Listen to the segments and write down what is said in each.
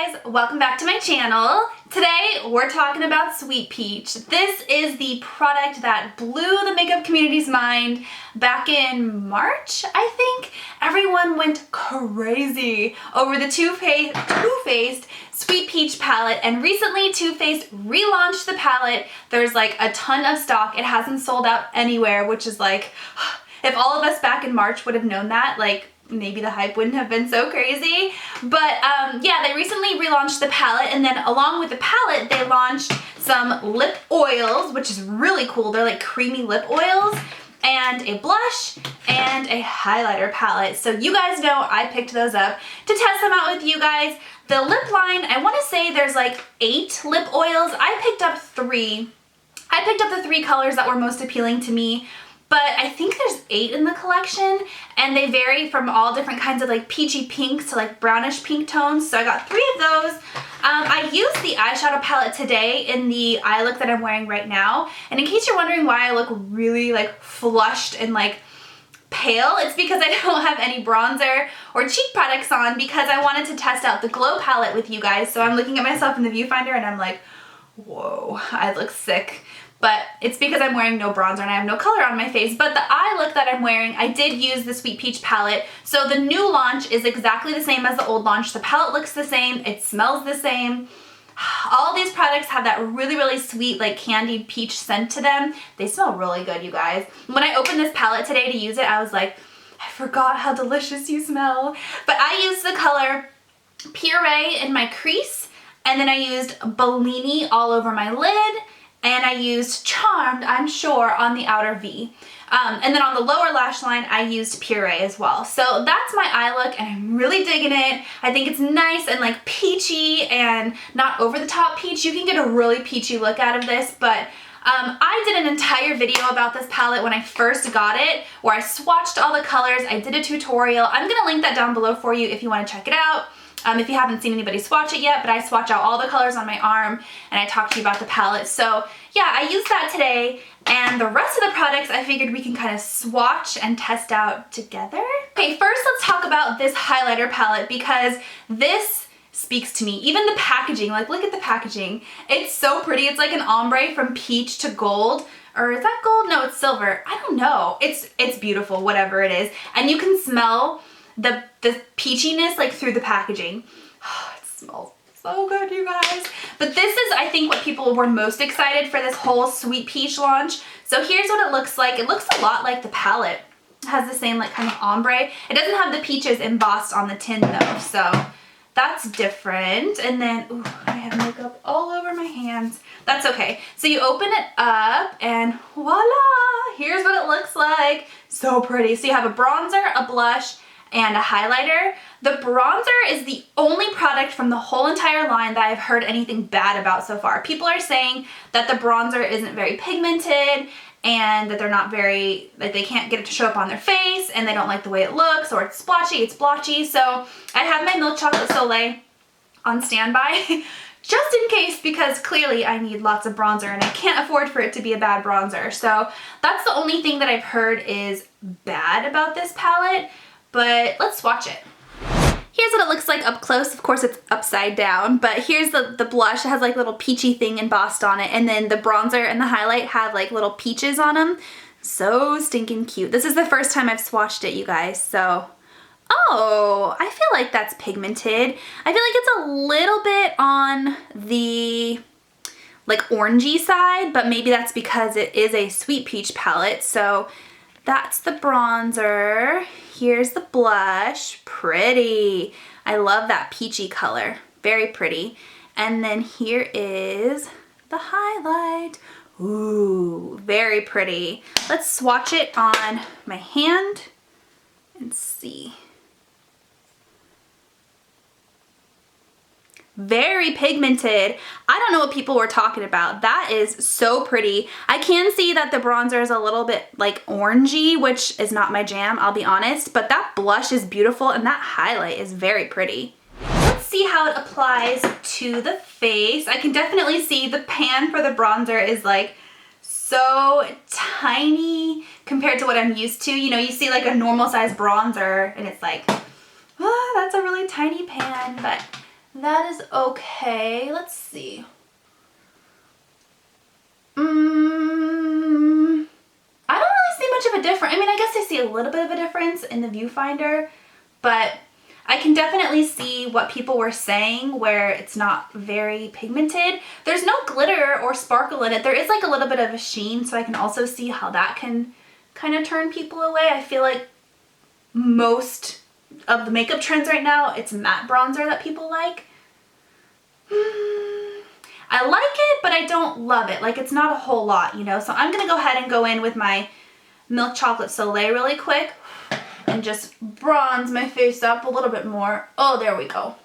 guys, welcome back to my channel. Today we're talking about Sweet Peach. This is the product that blew the makeup community's mind back in March, I think. Everyone went crazy over the Too Faced Sweet Peach palette, and recently Too Faced relaunched the palette. There's like a ton of stock. It hasn't sold out anywhere, which is like, if all of us back in March would have known that, like, maybe the hype wouldn't have been so crazy. But yeah, they recently relaunched the palette, and then along with the palette, they launched some lip oils, which is really cool. They're like creamy lip oils, and a blush, and a highlighter palette. So you guys know I picked those up to test them out with you guys. The lip line, I want to say there's like 8 lip oils. I picked up 3. I picked up the 3 colors that were most appealing to me. But I think there's 8 in the collection, and they vary from all different kinds of like peachy pinks to like brownish pink tones. So I got 3 of those. I used the eyeshadow palette today in the eye look that I'm wearing right now. And in case you're wondering why I look really like flushed and like pale, it's because I don't have any bronzer or cheek products on, because I wanted to test out the Glow palette with you guys. So I'm looking at myself in the viewfinder and I'm like, whoa, I look sick. But it's because I'm wearing no bronzer and I have no color on my face. But the eye look that I'm wearing, I did use the Sweet Peach palette. So the new launch is exactly the same as the old launch. The palette looks the same. It smells the same. All these products have that really, really sweet, like candied peach scent to them. They smell really good, you guys. When I opened this palette today to use it, I was like, I forgot how delicious you smell. But I used the color Pura in my crease. And then I used Bellini all over my lid. And I used Charmed, I'm sure, on the outer V. And then on the lower lash line, I used Puree as well. So that's my eye look, and I'm really digging it. I think it's nice and like peachy and not over the top peach. You can get a really peachy look out of this, but I did an entire video about this palette when I first got it, where I swatched all the colors. I did a tutorial. I'm gonna link that down below for you if you wanna check it out. If you haven't seen anybody swatch it yet, but I swatch out all the colors on my arm and I talk to you about the palette. So yeah, I used that today, and the rest of the products I figured we can kind of swatch and test out together. Okay, first let's talk about this highlighter palette, because this speaks to me. Even the packaging, like look at the packaging. It's so pretty. It's like an ombre from peach to gold. Or is that gold? No, it's silver. I don't know. It's beautiful, whatever it is. And you can smell the peachiness like through the packaging. Oh, it smells so good, you guys. But this is, I think, what people were most excited for this whole Sweet Peach launch. So here's what it looks like. It looks a lot like the palette. It has the same like kind of ombre. It doesn't have the peaches embossed on the tin though, so that's different. And then, ooh, I have makeup all over my hands. That's okay. So you open it up and voila, here's what it looks like. So pretty. So you have a bronzer, a blush, and a highlighter. The bronzer is the only product from the whole entire line that I've heard anything bad about so far. People are saying that the bronzer isn't very pigmented, and that they're not very, like they can't get it to show up on their face, and they don't like the way it looks, or it's splotchy, it's blotchy. So I have my Milk Chocolate Soleil on standby just in case, because clearly I need lots of bronzer and I can't afford for it to be a bad bronzer. So that's the only thing that I've heard is bad about this palette. But let's swatch it. Here's what it looks like up close. Of course, it's upside down, but here's the blush. It has like little peachy thing embossed on it, and then the bronzer and the highlight have like little peaches on them. So stinking cute. This is the first time I've swatched it, you guys, so. Oh, I feel like that's pigmented. I feel like it's a little bit on the like orangey side, but maybe that's because it is a Sweet Peach palette. So that's the bronzer. Here's the blush. Pretty. I love that peachy color. Very pretty. And then here is the highlight. Ooh, very pretty. Let's swatch it on my hand and see. Very pigmented. I don't know what people were talking about. That is so pretty. I can see that the bronzer is a little bit like orangey, which is not my jam, I'll be honest, but that blush is beautiful and that highlight is very pretty. Let's see how it applies to the face. I can definitely see the pan for the bronzer is like so tiny compared to what I'm used to. You know, you see like a normal size bronzer and it's like, oh, that's a really tiny pan, but That is okay. Let's see. I don't really see much of a difference. I mean, I guess I see a little bit of a difference in the viewfinder, but I can definitely see what people were saying where it's not very pigmented. There's no glitter or sparkle in it. There is like a little bit of a sheen, so I can also see how that can kind of turn people away. I feel like most of the makeup trends right now, it's matte bronzer that people like. I like it, but I don't love it. Like, it's not a whole lot, you know? So I'm gonna go ahead and go in with my Milk Chocolate Soleil really quick and just bronze my face up a little bit more. Oh, there we go.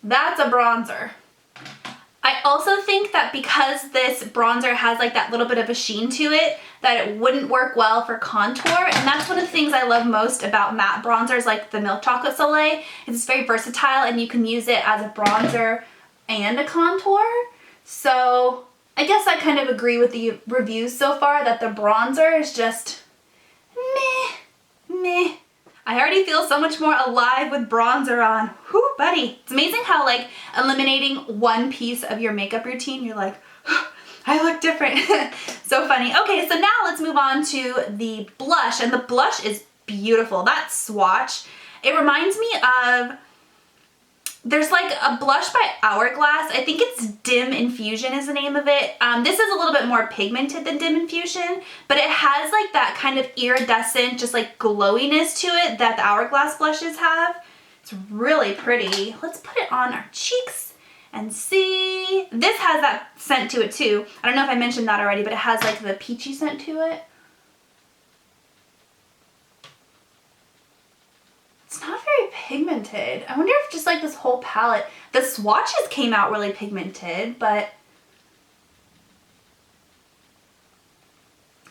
That's a bronzer. I also think that because this bronzer has like that little bit of a sheen to it, that it wouldn't work well for contour. And that's one of the things I love most about matte bronzers like the Milk Chocolate Soleil. It's very versatile and you can use it as a bronzer and a contour. So I guess I kind of agree with the reviews so far that the bronzer is just meh. I already feel so much more alive with bronzer on. Whew, buddy. It's amazing how like eliminating one piece of your makeup routine, you're like, I look different. So funny. Okay, so now let's move on to the blush, and the blush is beautiful. That swatch, it reminds me of, there's like a blush by Hourglass. I think it's Dim Infusion is the name of it. This is a little bit more pigmented than Dim Infusion, but it has like that kind of iridescent, just like glowiness to it that the Hourglass blushes have. It's really pretty. Let's put it on our cheeks and see. This has that scent to it too. I don't know if I mentioned that already, but it has like the peachy scent to it. It's not very pigmented. I wonder if just like this whole palette, the swatches came out really pigmented, but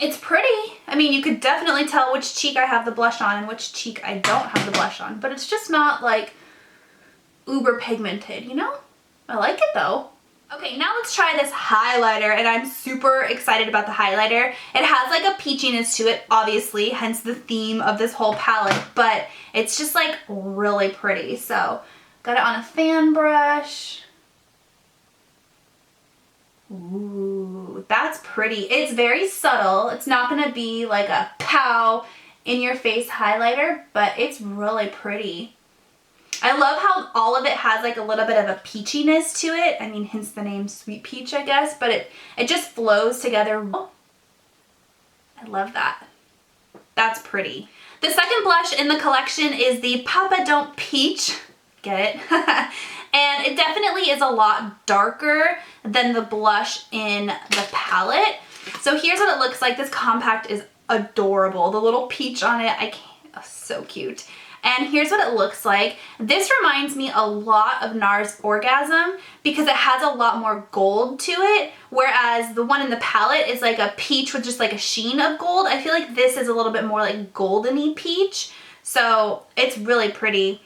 it's pretty. I mean, you could definitely tell which cheek I have the blush on and which cheek I don't have the blush on, but it's just not like uber pigmented, you know? I like it though. Okay, now let's try this highlighter, and I'm super excited about the highlighter. It has like a peachiness to it, obviously, hence the theme of this whole palette, but it's just like really pretty. So, got it on a fan brush. Ooh, that's pretty. It's very subtle. It's not gonna be like a pow in your face highlighter, but it's really pretty. I love how all of it has like a little bit of a peachiness to it. I mean, hence the name Sweet Peach, I guess, but it just flows together. I love that. That's pretty. The second blush in the collection is the Papa Don't Peach. Get it? And it definitely is a lot darker than the blush in the palette. So here's what it looks like. This compact is adorable. The little peach on it, I can't, oh, so cute. And here's what it looks like. This reminds me a lot of NARS Orgasm because it has a lot more gold to it, whereas the one in the palette is like a peach with just like a sheen of gold. I feel like this is a little bit more like golden-y peach, so it's really pretty.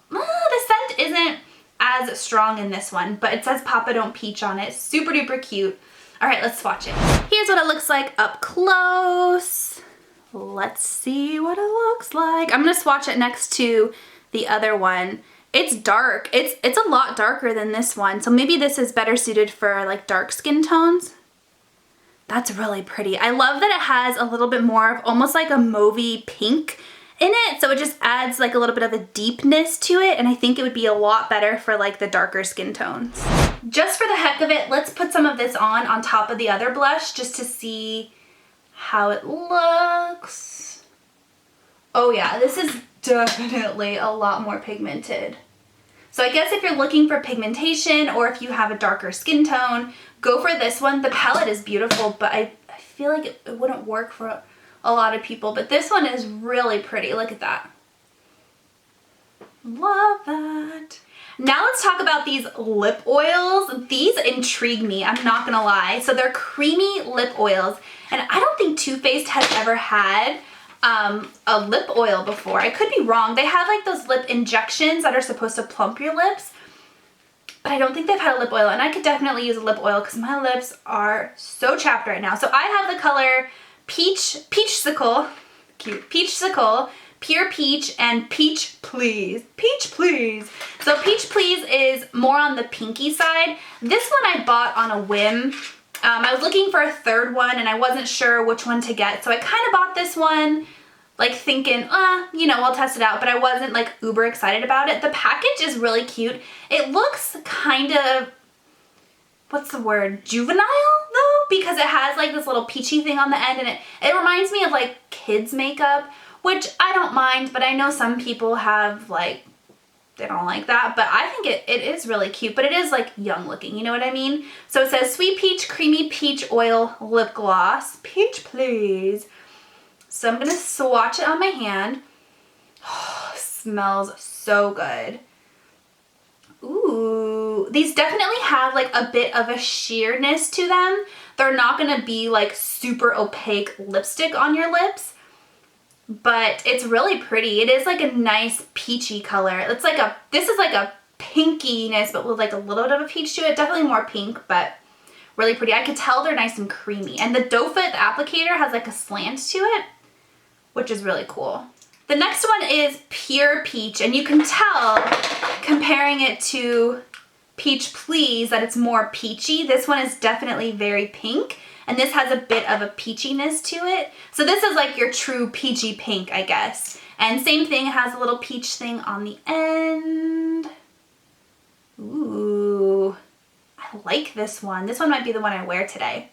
The scent isn't as strong in this one, but it says Papa Don't Peach on it. Super duper cute. All right, let's swatch it. Here's what it looks like up close. Let's see what it looks like. I'm gonna swatch it next to the other one. It's dark. It's a lot darker than this one, so maybe this is better suited for like dark skin tones. That's really pretty. I love that it has a little bit more of almost like a mauvey pink in it, so it just adds like a little bit of a deepness to it, and I think it would be a lot better for like the darker skin tones. Just for the heck of it, let's put some of this on top of the other blush just to see how it looks. Oh yeah, this is definitely a lot more pigmented. So I guess if you're looking for pigmentation or if you have a darker skin tone, go for this one. The palette is beautiful, but I feel like it wouldn't work for a lot of people, but this one is really pretty. Look at that. Love that. Now let's talk about these lip oils. These intrigue me, I'm not gonna lie. So they're creamy lip oils, and I don't think Too Faced has ever had a lip oil before. I could be wrong. They have like those lip injections that are supposed to plump your lips, but I don't think they've had a lip oil, and I could definitely use a lip oil because my lips are so chapped right now. So I have the color peach-sicle, cute, peach-sicle Pure Peach and Peach Please. Peach Please. So Peach Please is more on the pinky side. This one I bought on a whim. I was looking for a third one and I wasn't sure which one to get. So I kind of bought this one like thinking, you know, we'll test it out, but I wasn't like uber excited about it. The package is really cute. It looks kind of, what's the word, juvenile though, because it has like this little peachy thing on the end, and it reminds me of like kids makeup, which I don't mind, but I know some people have like, they don't like that, but I think it is really cute, but it is like young looking, you know what I mean? So it says Sweet Peach Creamy Peach Oil Lip Gloss. Peach Please. So I'm gonna swatch it on my hand. Oh, smells so good. Ooh, these definitely have like a bit of a sheerness to them. They're not gonna be like super opaque lipstick on your lips, but it's really pretty. It is like a nice peachy color. It's like this is like a pinkiness, but with like a little bit of a peach to it. Definitely more pink, but really pretty. I could tell they're nice and creamy. And the doe foot applicator has like a slant to it, which is really cool. The next one is Pure Peach, and you can tell comparing it to Peach Please that it's more peachy. This one is definitely very pink, and this has a bit of a peachiness to it. So this is like your true peachy pink, I guess. And same thing, it has a little peach thing on the end. Ooh, I like this one. This one might be the one I wear today.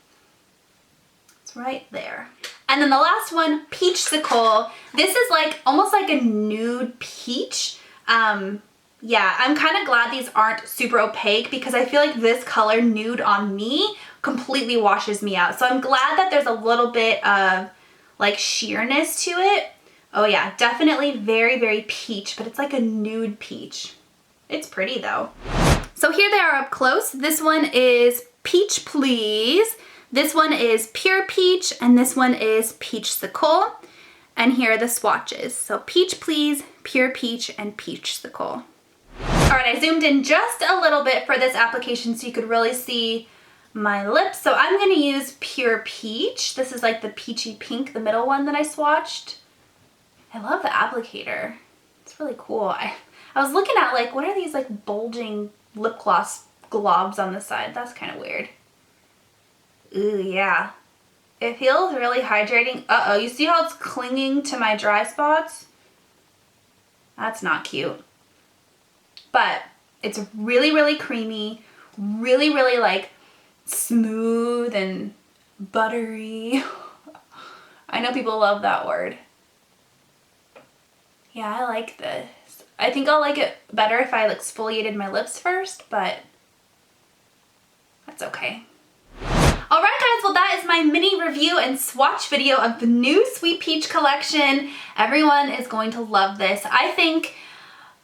It's right there. And then the last one, Peach-sicle. This is like almost like a nude peach. Yeah, I'm kind of glad these aren't super opaque because I feel like this color nude on me completely washes me out. So I'm glad that there's a little bit of like sheerness to it. Oh yeah, definitely very, very peach, but it's like a nude peach. It's pretty though. So here they are up close. This one is Peach Please. This one is Pure Peach, and this one is Peach-sicle. And here are the swatches. So Peach Please, Pure Peach, and Peach-sicle. All right, I zoomed in just a little bit for this application so you could really see my lips. So I'm gonna use Pure Peach. This is like the peachy pink, the middle one that I swatched. I love the applicator. It's really cool. I was looking at like, what are these like bulging lip gloss globs on the side? That's kind of weird. Ooh, yeah. It feels really hydrating. Uh-oh, you see how it's clinging to my dry spots? That's not cute. But it's really, really creamy, really, really like smooth and buttery. I know people love that word. Yeah, I like this. I think I'll like it better if I exfoliated my lips first, but that's okay. All right, guys, well, that is my mini review and swatch video of the new Sweet Peach collection. Everyone is going to love this. I think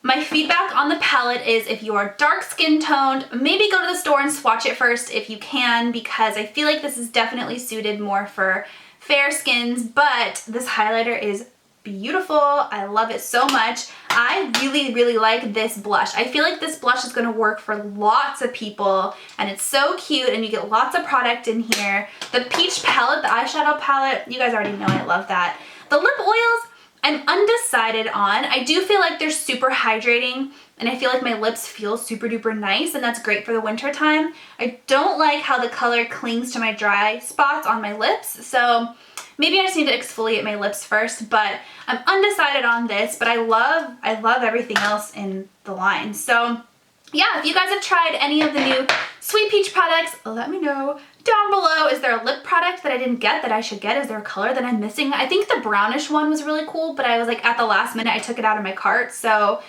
my feedback on the palette is if you are dark skin toned, maybe go to the store and swatch it first if you can, because I feel like this is definitely suited more for fair skins, but this highlighter is beautiful. I love it so much. I really, really like this blush. I feel like this blush is going to work for lots of people, and it's so cute, and you get lots of product in here. The peach palette, the eyeshadow palette, you guys already know I love that. The lip oils, I'm undecided on. I do feel like they're super hydrating, and I feel like my lips feel super duper nice, and that's great for the winter time. I don't like how the color clings to my dry spots on my lips, so maybe I just need to exfoliate my lips first, but I'm undecided on this, but I love everything else in the line. So yeah, if you guys have tried any of the new Sweet Peach products, let me know down below. Is there a lip product that I didn't get that I should get? Is there a color that I'm missing? I think the brownish one was really cool, but I was like at the last minute, I took it out of my cart. So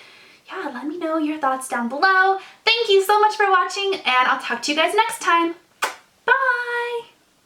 yeah, let me know your thoughts down below. Thank you so much for watching, and I'll talk to you guys next time. Bye!